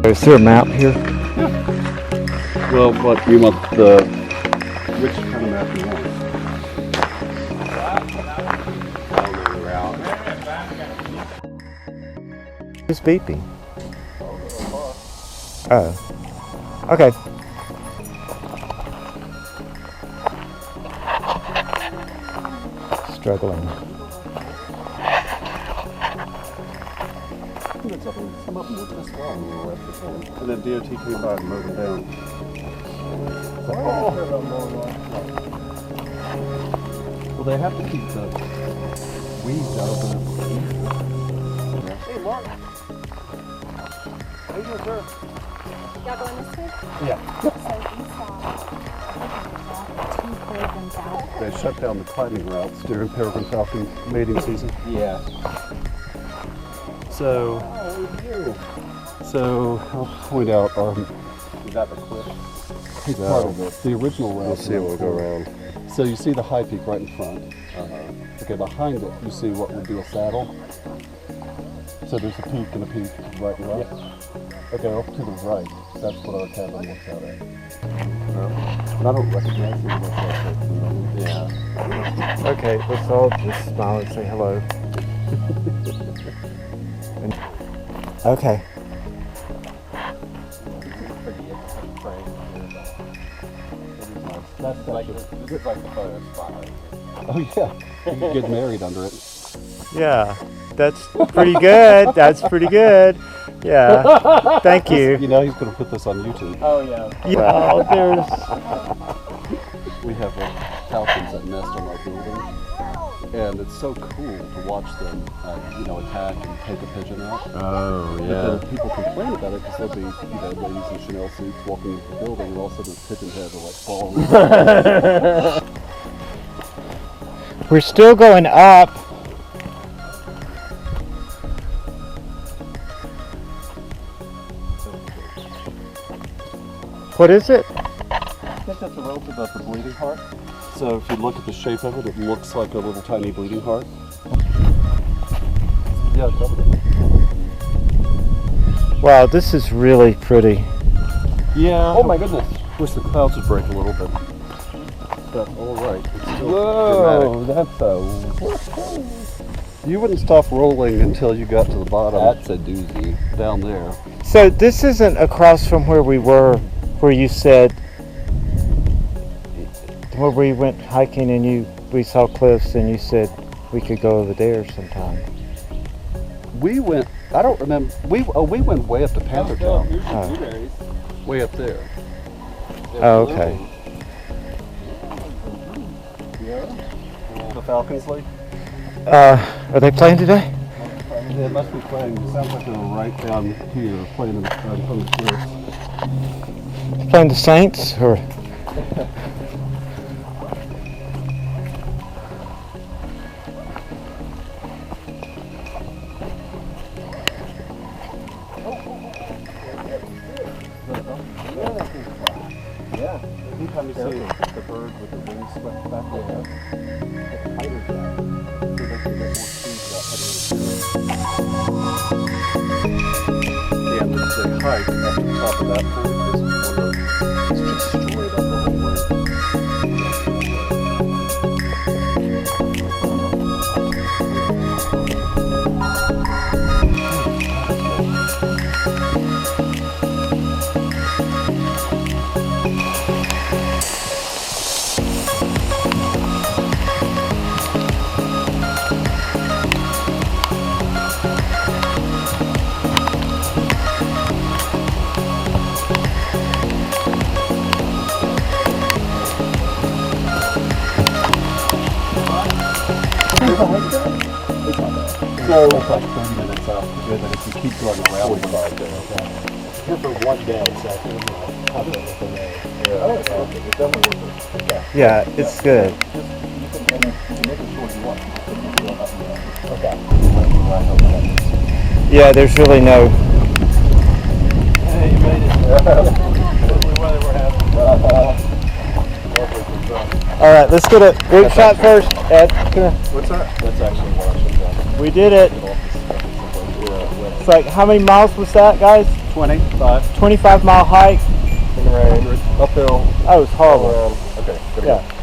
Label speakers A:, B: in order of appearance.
A: Is there a map here?
B: Yeah. Well, what you want which kind of map do you want?
A: Who's beeping? Oh. Okay. Struggling.
B: Some of them were this long when we were at the time. And then DOT came by and mowed them down. Well, they have to keep the weeds out of the... Hey, Mark. How you doing, sir?
C: Y'all going this way?
B: Yeah.
C: So you saw two Peregrine Falcons.
B: They shut down the climbing routes during Peregrine Falcon mating season.
D: Yeah.
B: So I'll point out
D: Is that the cliff?
B: part of it. The original route.
D: We'll see it when we go around.
B: So you see the high peak right in front. Okay, behind it you see what would be a saddle. So there's a peak and a peak right and left. Yeah. Okay, off to the right. That's what our cabin looks out at. And I don't recognize it.
D: Yeah.
A: Okay, let's all just smile and say hello. Okay.
B: That's
D: like this is like the photo spot.
B: Oh yeah, you can get married under it.
A: Yeah, that's pretty good. That's pretty good. Yeah. Thank you.
B: You know he's going to put this on YouTube.
D: Oh yeah.
A: Well, there's.
B: We have falcons that nest on our building, and it's so cool to watch them, attack and take a pigeon out.
D: Oh
B: But then people complain about it because they'll be, ladies in Chanel suits walking into the building, and all of a sudden the pigeon heads are like falling.
A: We're still going up. What is it?
B: I think that's a relative of the bleeding heart. So if you look at the shape of it, it looks like a little tiny bleeding heart. Yeah, definitely.
A: Wow, this is really pretty.
B: Yeah. Oh my goodness. Wish the clouds would break a little bit. But all right. It's still dramatic.
D: That's
B: You wouldn't stop rolling until you got to the bottom.
D: That's a doozy.
B: Down there.
A: So this isn't across from where we were, where you said, where we went hiking and we saw cliffs and you said we could go over there sometime.
B: We went, I don't remember, we went way up to Panther Town.
A: Oh.
B: Way up there.
A: Oh, okay.
B: Yeah. The Falcons Lake?
A: Are they playing today?
B: They must be playing. It sounds like they're right down here playing from the cliffs.
A: Playing the Saints or?
B: Yeah. Anytime you see the bird with the wings swept back there, the height of that, so they can get more speed without heading into the height up to the top of that point is it's just straight up the whole way. So it's like 30 minutes out. And then if you keep going around, we go out there. Okay.
D: Here for one day, so
A: Yeah, it's good. Yeah, there's really no.
B: Hey, you made it.
A: All right, let's get a group shot first. Ed, come here.
B: What's that? That's actually what I should have done.
A: We did it.
B: Get off this stuff.
A: It's like, how many miles was that, guys?
B: 25
A: 25-mile hike.
B: in the rain, uphill.
A: That was horrible.
B: Around. Okay, good to go.
A: Yeah.